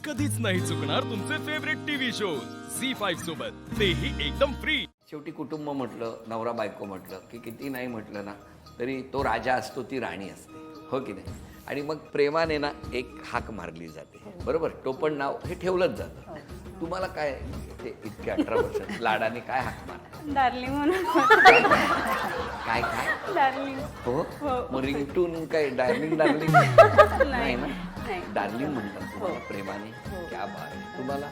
कधीच नाही चुकणार तुमचे फेवरेट टीव्ही शोज झी5 सोबत, तेही एकदम फ्री. शेवटी कुटुंब म्हटलं, नवरा बायको म्हटलं की किती नाही म्हटलं ना तरी तो राजा असतो, ती राणी असते, हो की नाही. आणि मग प्रेमाने ना एक हाक मारली जाते, बरोबर. टोपण नाव हे ठेवलंच जातं. तुम्हाला काय ते इतके 18 वर्षात लाडाने काय हाक मार? डार्लिंग म्हणून. काय काय डार्लिंग. हो मग रिंगटून काय डार्लिंग डार्लिंग नाही ना, डार्लिंग म्हणतात तुम्हाला प्रेमाने. क्या बात आहे. तुम्हाला?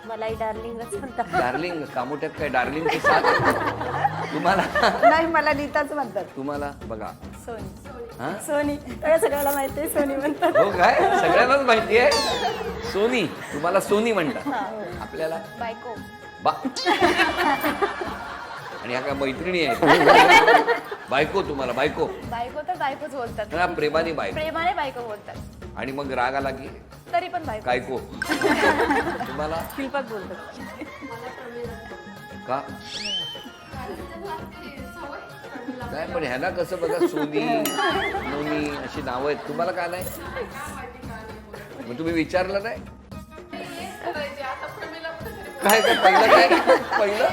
मलाही डार्लिंगच म्हणतात. डार्लिंग कामोट्यात काय डार्लिंग तुम्हाला? नाही, मला नीताच म्हणतात. तुम्हाला बघा सोनी. हा सोनी सगळ्याला माहिती आहे, सोनी म्हणतात. हो काय, सगळ्यांनाच माहिती आहे. सोनी, तुम्हाला सोनी म्हणतात. आपल्याला बायको. बा आणि ह्या काय मैत्रिणी आहेत? बायको, तुम्हाला बायको. बायको तर बायकोच बोलतात. ना प्रेमाने बायको. प्रेमाने बायको बोलतात. आणि मग राग आला की तरी पण बायको. कायको. तुम्हाला शिल्पात बोलतात. का नाही, पण ह्याला कसं बघा, सोनी नोनी अशी नावं आहेत. तुम्हाला का नाही? मग तुम्ही विचारलं नाही काय? काय पहिलं काय? पहिलं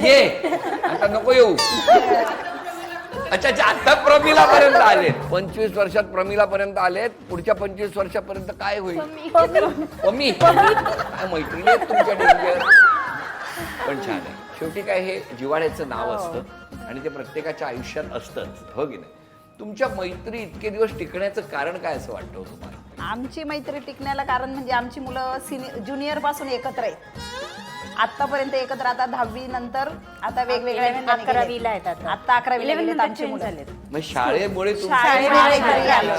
ये, आता नको येऊ. अच्छा अच्छा, आता प्रमिला पर्यंत आले. 25 वर्षात प्रमिला पर्यंत आलेत. पुढच्या 25 वर्षापर्यंत काय होईल? पमी. काय मैत्रिणी आहेत तुमच्या डेंजर. पण छान आहे. शेवटी काय, हे जिव्हाळ्याचं नाव असतं आणि ते प्रत्येकाच्या आयुष्यात असतंच, हो की नाही. तुमच्या मैत्री इतके दिवस टिकण्याचं कारण काय असं वाटतं तुम्हाला? आमची मैत्री टिकण्याला कारण म्हणजे आमची मुलं ज्युनियर पासून एकत्र आहेत. आतापर्यंत एकत्र. आता 10वी नंतर आता वेगवेगळ्या 11वीला आहेत आता. आता 11वीला गेलेत आमची मुलं. मग शाळेमुळे शाळेमुळे घरी आलो.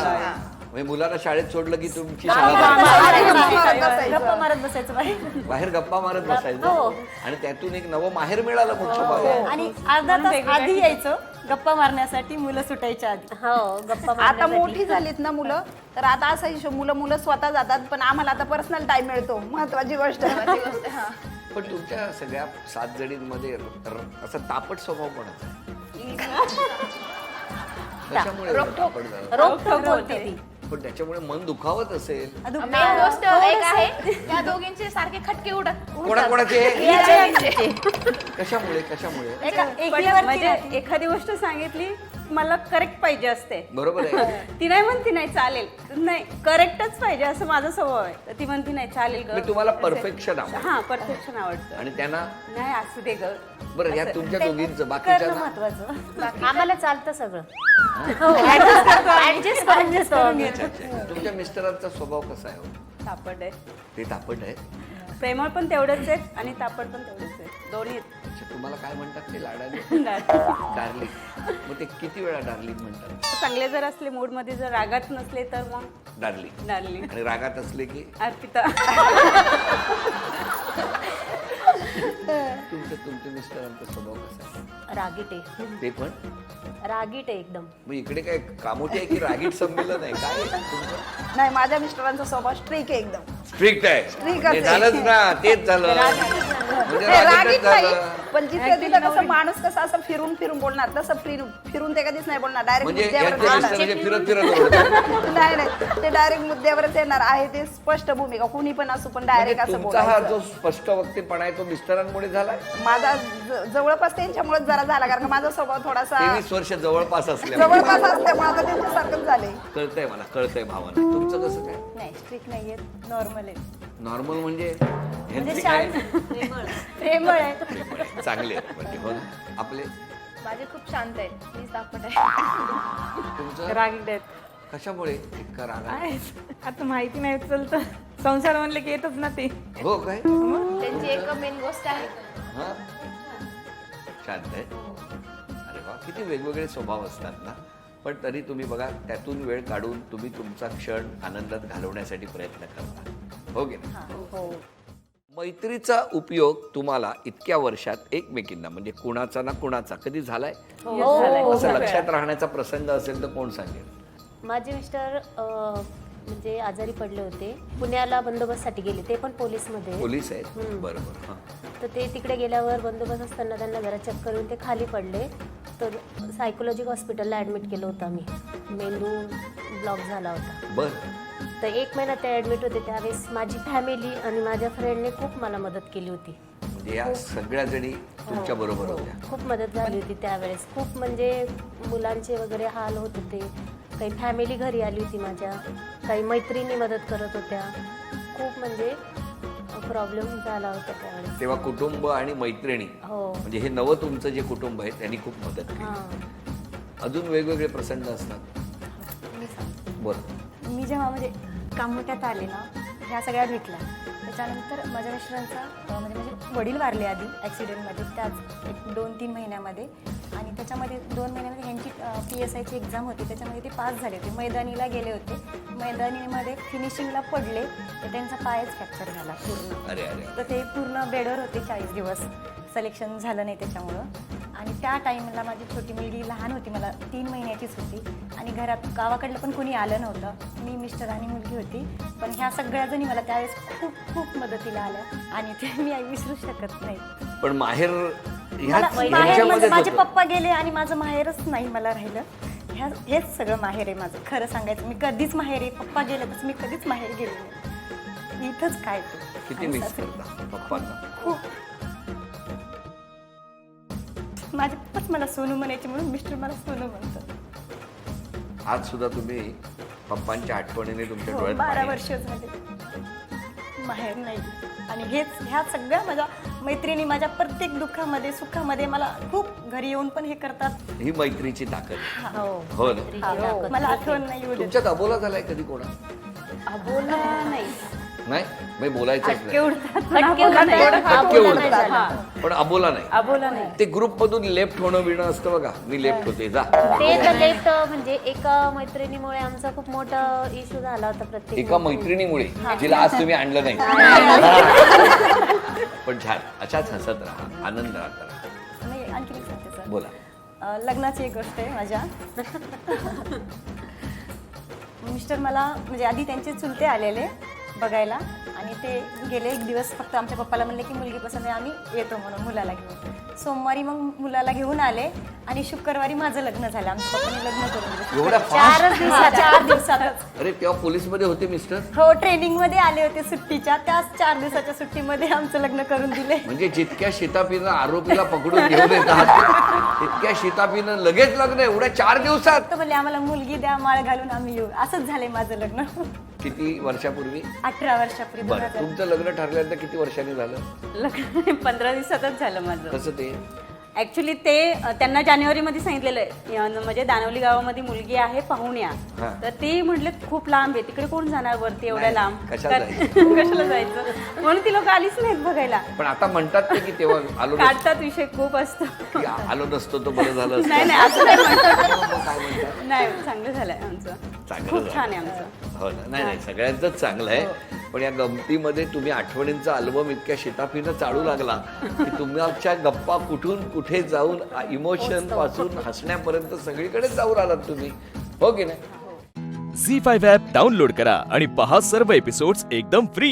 म्हणजे मुलाला शाळेत सोडलं की तुमची गप्पा मारत बसायचं बाहेर. बाहेर गप्पा मारत बसायचं आणि त्यातून एक नवं माहेर मिळालं. मग आणि अर्धा तास आधी यायचं गप्पा मारण्यासाठी, मुलं सुटायच्या आधी. हो, गप्पा आता मारण्यासाठी. मोठी झालीत ना मुलं, तर आता असं मुलं स्वतः जातात, पण आम्हाला आता पर्सनल टाइम मिळतो. महत्वाची गोष्ट. पण तुमच्या सगळ्या 7 जणींमध्ये असा तापट स्वभाव कोणाचा आहे? कशामुळे तापट झाला? रोखठोक बोलते ती. पण त्याच्यामुळे मन दुखावत असेल. मेन गोष्ट एक आहे, त्या दोघींचे सारखे खटके उडत. कोणाकोणाचे? कशामुळे कशामुळे? म्हणजे एखादी गोष्ट सांगितली, मला करेक्ट पाहिजे असते. बरोबर आहे. ती नाही म्हणती नाही चालेल, नाही करेक्टच पाहिजे असं माझा स्वभाव आहे. तर ती म्हणती नाही चालेल ग. मी तुम्हाला परफेक्शन आवडतं. हा, परफेक्शन आवडतं. आणि त्यांना नाही असू दे ग. बरं, ह्या तुमच्या दोघींचं बाकीच्या महत्वाचं. आम्हाला चालतं सगळं. ऍडजस्ट करून घेतो. तुमच्या मिस्टरांचा स्वभाव कसा आहे? तापट आहे. ते तापट आहे. प्रेमळ पण तेवढंच आहे आणि तापट पण तेवढंच आहे. दोन्ही अच्छा, तुम्हाला काय म्हणतात ते लाडाने? डार्लिंग. मग ते किती वेळा डार्लिंग म्हणतात? चांगले जर असले, मूड मध्ये जर रागात नसले तर मग डार्लिंग. डार्लिंग. आणि रागात असले की अर्पिता. तुमच्या मिस्टरांचा स्वभाव कसा आहे? रागीट आहे. ते पण रागीट आहे एकदम. मग इकडे काय कामोठी आहे की रागीट संमेलन आहे? काय आहे तुमचं? नाही, माझ्या मिस्टरांचा स्वभाव स्ट्रिक आहे एकदम. स्ट्रिक्ट आहे. Strict ते आहे. झालंच ना, तेच झालं. म्हणजे नाही, रागीटच रागीट नाही, झालं. पण जिथे तिथं कसं माणूस कसं असं फिरून फिरून बोलणार, तसं फिरून ते कधीच नाही बोलणार. डायरेक्ट म्हणजे मुद्द्यावर यांचे मिस्टर म्हणजे फिरत फिरत ओरडतात. नाही नाही, ते डायरेक्ट मुद्द्यावरच येणार आहे. ते स्पष्ट भूमिका, कुणी पण असू, पण डायरेक्ट म्हणजे असं तुमचा हा बोलायचं. जो स्पष्ट वक्तेपणा आहे तो मिस्टरांमुळे झालाय. माझा जवळपास त्यांच्यामुळेच जरा झाला, कारण का माझा स्वभाव थोडासा 23 वर्ष जवळपास असल्यामुळे जवळपास असल्यामुळे आता त्यांच्यासारखंच झालंय. कळतंय मला, कळतंय भावना. तुमचं कसं काय? नाही, स्ट्रिक नाहीये, नॉर्मल आहे. नॉर्मल म्हणजे ह्यांची काय? प्रेमळ आहे. प्रेमळ आहे. चांगले आहेत म्हणजे. हो ना? आपले माझे खूप शांत आहेत. मी तापट आहे. तुमचं रागीट आहेत. कशामुळे इतका राग आहे? आता माहिती नाही, चलतं संसार म्हणले की येतच ना ते. हो काय? त्यांची एक मेन गोष्ट आहे, हा, शांत आहे. अरे वा, किती वेगवेगळे स्वभाव असतात ना. पण तरी तुम्ही बघा, त्यातून वेळ काढून तुम्ही तुमचा क्षण आनंदात घालवण्यासाठी प्रयत्न करता, हो की नाही? मैत्रीचा उपयोग तुम्हाला इतक्या वर्षात एकमेकींना, म्हणजे कुणाचा ना कुणाचा कधी झालाय? असं लक्षात राहण्याचा प्रसंग असेल तर कोण सांगेल? माझे मिस्टर म्हणजे आजारी पडले होते. पुण्याला बंदोबस्तसाठी गेले, ते पण पोलीसमध्ये. पोलीस आहेत. बरोबर. हा. तर ते तिकडे गेल्यावर बंदोबस्त असताना त्यांना जरा चक्कर येऊन ते खाली पडले. तर सायकोलॉजिक हॉस्पिटलला ॲडमिट केलं होतं आम्ही. मेंदू ब्लॉक झाला होता. बरं. होतं. 1 महिना ते ॲडमिट होते. त्यावेळेस माझी फॅमिली आणि माझ्या फ्रेंडने खूप मला मदत केली होती. म्हणजे या सगळ्या जणी तुमच्या बरोबर होत्या. खूप मदत झाली होती त्यावेळेस. खूप म्हणजे मुलांचे वगैरे हाल होत होते. काही फॅमिली घरी आली होती माझ्या, काही मैत्रिणी मदत करत होत्या. खूप म्हणजे प्रॉब्लेम झाला होता त्यावेळेस. तेव्हा कुटुंब आणि मैत्रिणी हो. म्हणजे हे नवं तुमचं जे कुटुंब आहे त्यांनी खूप मदत केली. हां. अजून वेगवेगळे प्रसंग असतात. मी सांगते. बोल. मी जेव्हा म्हणजे कामोट्यात आले ना, ह्या सगळ्या भेटल्या. त्याच्यानंतर माझ्या मिस्टरांचा म्हणजे माझे वडील वारले आधी ॲक्सिडेंटमध्ये, त्याच 1-2-3 महिन्यामध्ये. आणि त्याच्यामध्ये 2 महिन्यामध्ये ह्यांची PSIची एक्झाम होती, त्याच्यामध्ये ते पास झाले होते. मैदानीला गेले होते. मैदानीमध्ये फिनिशिंगला पडले तर त्यांचा पायच फ्रॅक्चर झाला पूर्ण. अरे अरे. तर ते पूर्ण बेडवर होते 40 दिवस. सिलेक्शन झालं नाही त्याच्यामुळं. आणि त्या टाईमला माझी छोटी मुलगी लहान होती, मला 3 महिन्याचीच होती. आणि घरात गावाकडलं पण कोणी आलं नव्हतं. मी, मिस्टर आणि मुलगी होती. पण ह्या सगळ्या जणी मला त्यावेळेस खूप खूप मदतीला आल्या आणि ते मी विसरू शकत नाही. पण माहेर मला माहेर म्हणजे माझे पप्पा गेले आणि माझं माहेरच नाही मला राहिलं. हेच सगळं माहेर आहे माझं. खरं सांगायचं मी कधीच माहेर आहे, पप्पा गेले तसं मी कधीच माहेर गेले नाही. इथंच काय ते. किती मिस करता पप्पांना? खूप. माझे पप्पाच मला सोनू म्हणायचे म्हणून मिस्टर मला सोनू म्हणतात. आज सुद्धा तुम्ही पप्पांच्या आठवणीने तुमच्या हो, डोळ्यात 12 पाणी वर्ष झाले माहेर नाही. आणि ह्या सगळ्या माझ्या मैत्रिणी माझ्या प्रत्येक दुःखामध्ये सुखामध्ये मला खूप घरी येऊन पण हे करतात. ही मैत्रीची ताकद आहे. हो. हो ना. हो, मला आठवण नाही एवढं. तुमच्यात अबोला झालाय कधी कोणा? अबोला नाही. नाही म्हणजे बोलायचंच नाही. फटके उडत नाही. फटके अबोला उडतात. नाही झाला. पण अबोला नाही. अबोला नाही. ते ग्रुप मधून लेफ्ट होणं बिणं असतं बघा. मी लेफ्ट होते जा. ते तर लेफ्ट म्हणजे एका मैत्रिणीमुळे आमचा खूप मोठा इश्यू झाला होता प्रत्येक एका मैत्रिणीमुळे जिला आज तुम्ही आणलं नाही. पण छान. अशाच हसत राहा, आनंद राहा. नाही, आणखी एक सांगते सर. बोला. लग्नाची एक गोष्ट आहे माझ्या. मिस्टर मला म्हणजे आधी त्यांचे चुलते आलेले बघायला आणि ते गेले एक दिवस फक्त आमच्या पप्पाला म्हणले की मुलगी पसंत आहे, आम्ही येतो म्हणून मुलाला घेऊन. सोमवारी मग मुलाला घेऊन आले आणि शुक्रवारी माझं लग्न झालं. आमच्या पप्पाने लग्न करून दिलं. एवढ्या 4 दिवसातच. अरे तेव्हा पोलीस मध्ये होते मिस्टर. हो, ट्रेनिंग मध्ये आले होते सुट्टीच्या. त्याच 4 दिवसाच्या सुट्टीमध्ये आमचं लग्न करून दिले. म्हणजे जितक्या शितापीनं आरोपीला पकडून घेऊन येतात तितक्या शितापीनं लगेच लग्न एवढ्या 4 दिवसात. तर म्हणले आम्हाला मुलगी द्या, माळ घालून आम्ही येऊ. असंच झालंय माझं लग्न. किती वर्षापूर्वी? 18 वर्षापूर्वी. बरं. तुमचं लग्न ठरल्यानंतर किती वर्षांनी झालं? लग्न 15 दिवसातच झालं माझं. कसं ते? ऍक्च्युली ते त्यांना जानेवारीमध्ये सांगितलेलं आहे म्हणजे दानवली गावामध्ये मुलगी आहे पाहुण्या. हा. तर ते म्हटले खूप लांब आहे, तिकडे कोण जाणार वरती एवढ्या नाही, लांब, कशाला कशाला जायचं म्हणून ती लोक आलीच नाहीत बघायला. पण आता म्हणतात ते की तेव्हा आलो नसतो. काढतात विषय खूप असतो. की आलो नसतो तो बरं झालं असतं. नाही नाही असं नाही म्हणतात. काय म्हणतात? नाही चांगलं झालंय आमचं. चांगलं खूप झालं. छान आहे आमचं. हो ना. नाही नाही सगळ्यांचंच चांगलं आहे. पण या गमतीमध्ये तुम्ही आठवणींचा अल्बम इतक्या शिताफीनं चालू लागला की तुमच्या गप्पा कुठून कुठे जाऊन इमोशन पासून हसण्यापर्यंत सगळीकडे जाऊन आलात तुम्ही. हो की नाही? झी5 ॲप डाउनलोड करा आणि पहा सर्व एपिसोड्स एकदम फ्री.